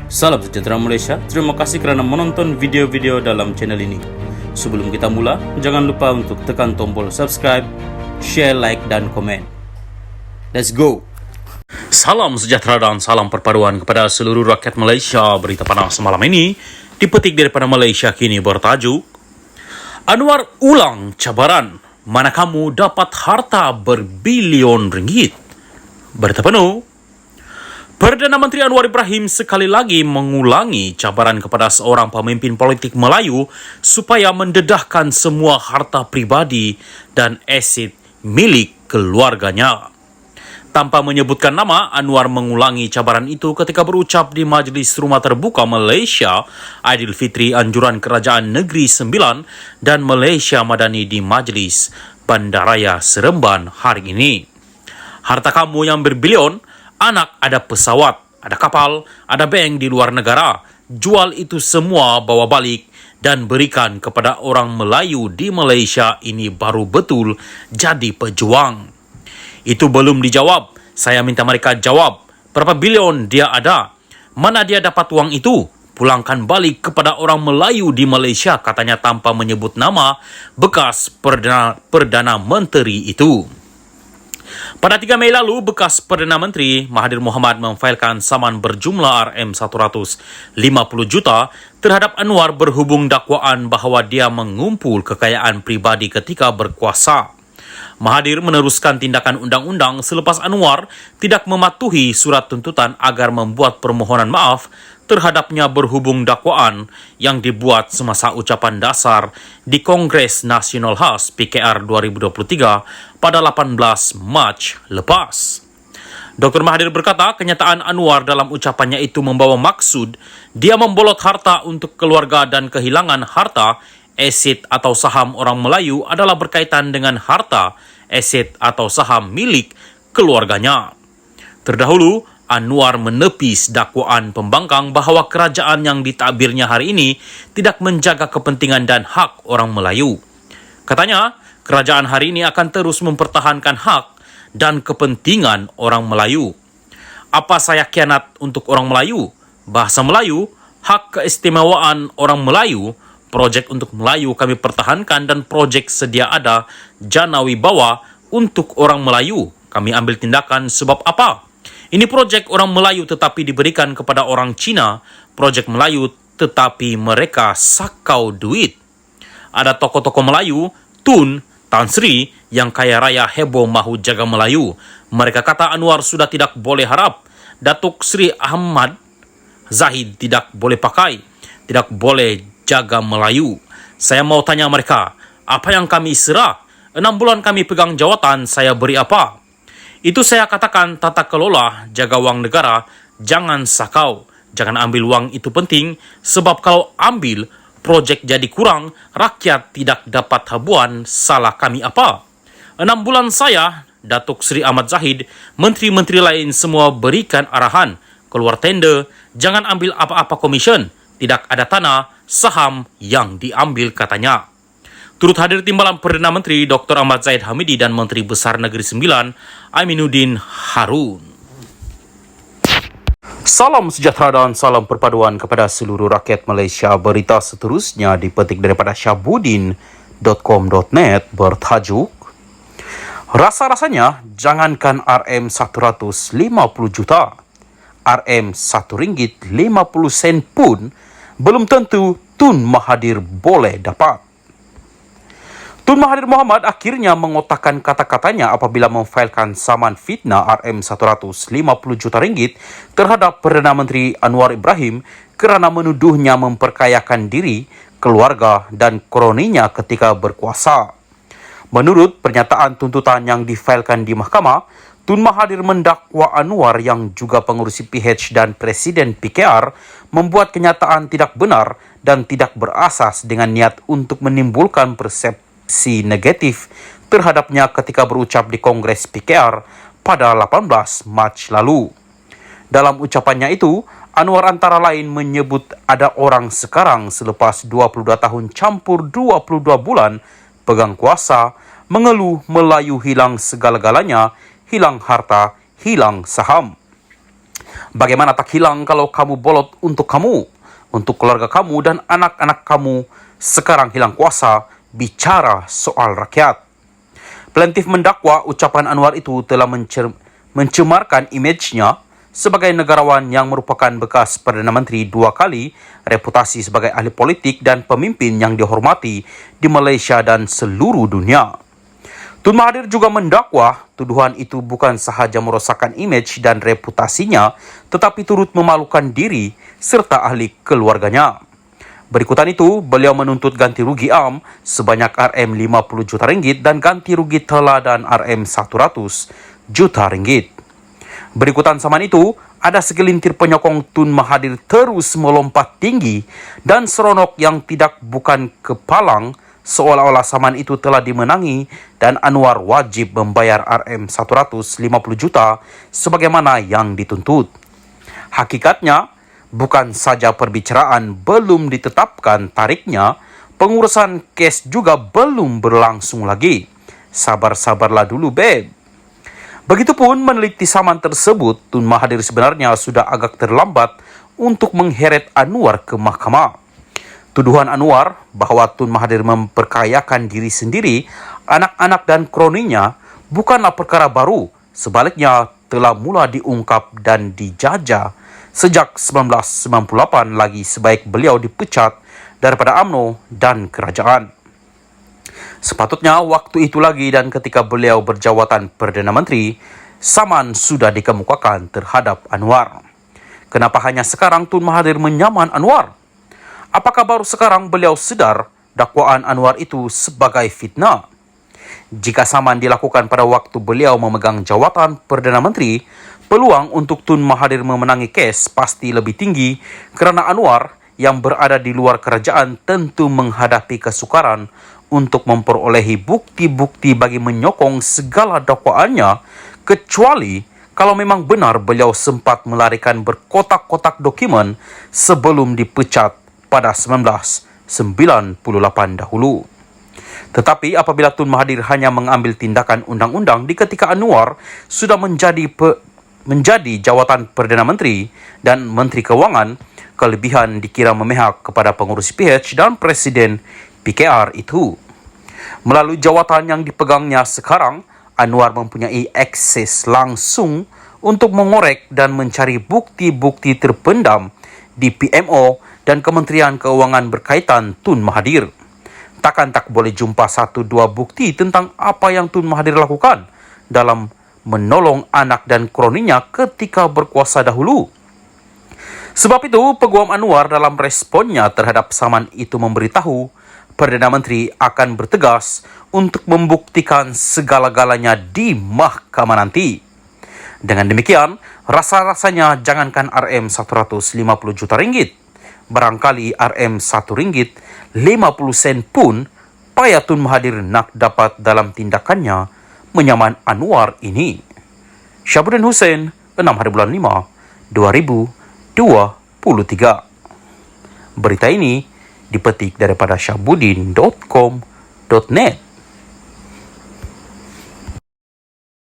Salam sejahtera Malaysia, terima kasih kerana menonton video-video dalam channel ini. Sebelum kita mula, jangan lupa untuk tekan tombol subscribe, share, like dan komen. Let's go! Salam sejahtera dan salam perpaduan kepada seluruh rakyat Malaysia. Berita panas malam ini dipetik daripada Malaysia Kini bertajuk Anwar ulang cabaran, mana kamu dapat harta berbilion ringgit. Berita penuh. Perdana Menteri Anwar Ibrahim sekali lagi mengulangi cabaran kepada seorang pemimpin politik Melayu supaya mendedahkan semua harta pribadi dan aset milik keluarganya. Tanpa menyebutkan nama, Anwar mengulangi cabaran itu ketika berucap di Majlis Rumah Terbuka Malaysia Aidilfitri Anjuran Kerajaan Negeri Sembilan dan Malaysia Madani di Majlis Bandaraya Seremban hari ini. Harta kamu yang berbilion, anak ada pesawat, ada kapal, ada bank di luar negara. Jual itu semua, bawa balik dan berikan kepada orang Melayu di Malaysia ini baru betul jadi pejuang. Itu belum dijawab. Saya minta mereka jawab. Berapa bilion dia ada? Mana dia dapat uang itu? Pulangkan balik kepada orang Melayu di Malaysia, katanya tanpa menyebut nama bekas Perdana Menteri itu. Pada 3 Mei lalu, bekas Perdana Menteri Mahathir Mohamad memfailkan saman berjumlah RM150 juta terhadap Anwar berhubung dakwaan bahawa dia mengumpul kekayaan pribadi ketika berkuasa. Mahathir meneruskan tindakan undang-undang selepas Anwar tidak mematuhi surat tuntutan agar membuat permohonan maaf terhadapnya berhubung dakwaan yang dibuat semasa ucapan dasar di Kongres Nasional Khas PKR 2023 pada 18 Mac lepas. Dr. Mahathir berkata kenyataan Anwar dalam ucapannya itu membawa maksud dia membolot harta untuk keluarga dan kehilangan harta, aset atau saham orang Melayu adalah berkaitan dengan harta, aset atau saham milik keluarganya. Terdahulu, Anwar menepis dakwaan pembangkang bahawa kerajaan yang ditakbirnya hari ini tidak menjaga kepentingan dan hak orang Melayu. Katanya, kerajaan hari ini akan terus mempertahankan hak dan kepentingan orang Melayu. Apa saya khianat untuk orang Melayu? Bahasa Melayu, hak keistimewaan orang Melayu, projek untuk Melayu kami pertahankan dan projek sedia ada jana wibawa untuk orang Melayu. Kami ambil tindakan sebab apa? Ini projek orang Melayu tetapi diberikan kepada orang Cina, projek Melayu tetapi mereka sakau duit. Ada tokoh-tokoh Melayu, Tun, Tan Sri yang kaya raya heboh mahu jaga Melayu. Mereka kata Anwar sudah tidak boleh harap. Datuk Sri Ahmad Zahid tidak boleh pakai, tidak boleh jaga Melayu. Saya mau tanya mereka, apa yang kami serah? 6 bulan kami pegang jawatan, saya beri apa? Itu saya katakan tata kelola, jaga wang negara, jangan sakau, jangan ambil wang itu penting, sebab kalau ambil, projek jadi kurang, rakyat tidak dapat habuan, salah kami apa? 6 bulan saya, Datuk Seri Ahmad Zahid, menteri-menteri lain semua berikan arahan, keluar tender, jangan ambil apa-apa komisen, tidak ada tanah, saham yang diambil katanya. Turut hadir timbalan Perdana Menteri Dr. Ahmad Zahid Hamidi dan Menteri Besar Negeri Sembilan Aminuddin Harun. Salam sejahtera dan salam perpaduan kepada seluruh rakyat Malaysia. Berita seterusnya dipetik daripada syahbudin.com.net bertajuk Rasa-rasanya jangankan RM150 juta, RM1.50 pun belum tentu Tun Mahathir boleh dapat. Tun Mahathir Mohamad akhirnya mengotakkan kata-katanya apabila memfailkan saman fitnah RM150 juta ringgit terhadap Perdana Menteri Anwar Ibrahim kerana menuduhnya memperkayakan diri, keluarga dan kroninya ketika berkuasa. Menurut pernyataan tuntutan yang difailkan di mahkamah, Tun Mahathir mendakwa Anwar yang juga pengurusi PH dan Presiden PKR membuat kenyataan tidak benar dan tidak berasas dengan niat untuk menimbulkan persepsi negatif terhadapnya ketika berucap di Kongres PKR pada 18 Mac lalu. Dalam ucapannya itu, Anwar antara lain menyebut ada orang sekarang selepas 22 tahun campur 22 bulan pegang kuasa, mengeluh Melayu hilang segala-galanya, hilang harta, hilang saham. Bagaimana tak hilang kalau kamu bolot untuk kamu, untuk keluarga kamu dan anak-anak kamu. Sekarang hilang kuasa, bicara soal rakyat. Plaintiff mendakwa ucapan Anwar itu telah mencemarkan imejnya sebagai negarawan yang merupakan bekas Perdana Menteri 2 kali, reputasi sebagai ahli politik dan pemimpin yang dihormati di Malaysia dan seluruh dunia. Tun Mahathir juga mendakwa tuduhan itu bukan sahaja merosakkan imej dan reputasinya, tetapi turut memalukan diri serta ahli keluarganya. Berikutan itu, beliau menuntut ganti rugi am sebanyak RM50 juta ringgit dan ganti rugi teladan RM100 juta ringgit. Berikutan saman itu, ada segelintir penyokong Tun Mahathir terus melompat tinggi dan seronok yang tidak bukan kepalang, seolah-olah saman itu telah dimenangi dan Anwar wajib membayar RM150 juta sebagaimana yang dituntut. Hakikatnya, bukan saja perbicaraan belum ditetapkan tariknya, pengurusan kes juga belum berlangsung lagi. Sabar-sabarlah dulu, beb. Begitupun meneliti saman tersebut, Tun Mahathir sebenarnya sudah agak terlambat untuk mengheret Anwar ke mahkamah. Tuduhan Anwar bahwa Tun Mahathir memperkayakan diri sendiri, anak-anak dan kroninya bukanlah perkara baru. Sebaliknya telah mula diungkap dan dijajah sejak 1998 lagi sebaik beliau dipecat daripada UMNO dan kerajaan. Sepatutnya waktu itu lagi dan ketika beliau berjawatan Perdana Menteri, saman sudah dikemukakan terhadap Anwar. Kenapa hanya sekarang Tun Mahathir menyaman Anwar? Apakah baru sekarang beliau sedar dakwaan Anwar itu sebagai fitnah? Jika saman dilakukan pada waktu beliau memegang jawatan Perdana Menteri, peluang untuk Tun Mahathir memenangi kes pasti lebih tinggi kerana Anwar yang berada di luar kerajaan tentu menghadapi kesukaran untuk memperolehi bukti-bukti bagi menyokong segala dakwaannya, kecuali kalau memang benar beliau sempat melarikan berkotak-kotak dokumen sebelum dipecat pada 1998 dahulu. Tetapi apabila Tun Mahathir hanya mengambil tindakan undang-undang di ketika Anwar sudah menjadi jawatan Perdana Menteri dan Menteri Kewangan, kelebihan dikira memihak kepada pengurus PH dan Presiden PKR itu. Melalui jawatan yang dipegangnya sekarang, Anwar mempunyai akses langsung untuk mengorek dan mencari bukti-bukti terpendam di PMO dan Kementerian Keuangan berkaitan Tun Mahathir. Takkan tak boleh jumpa 1-2 bukti tentang apa yang Tun Mahathir lakukan dalam menolong anak dan kroninya ketika berkuasa dahulu. Sebab itu, Peguam Anwar dalam responnya terhadap saman itu memberitahu Perdana Menteri akan bertegas untuk membuktikan segala-galanya di mahkamah nanti. Dengan demikian, rasa-rasanya jangankan RM150 juta ringgit, barangkali RM1 ringgit 50 sen pun payah Tun Mahathir nak dapat dalam tindakannya menyaman Anwar ini. Syahbudin Hussein, 6 hari bulan 5, 2023. Berita ini dipetik daripada syahbudin.com.net.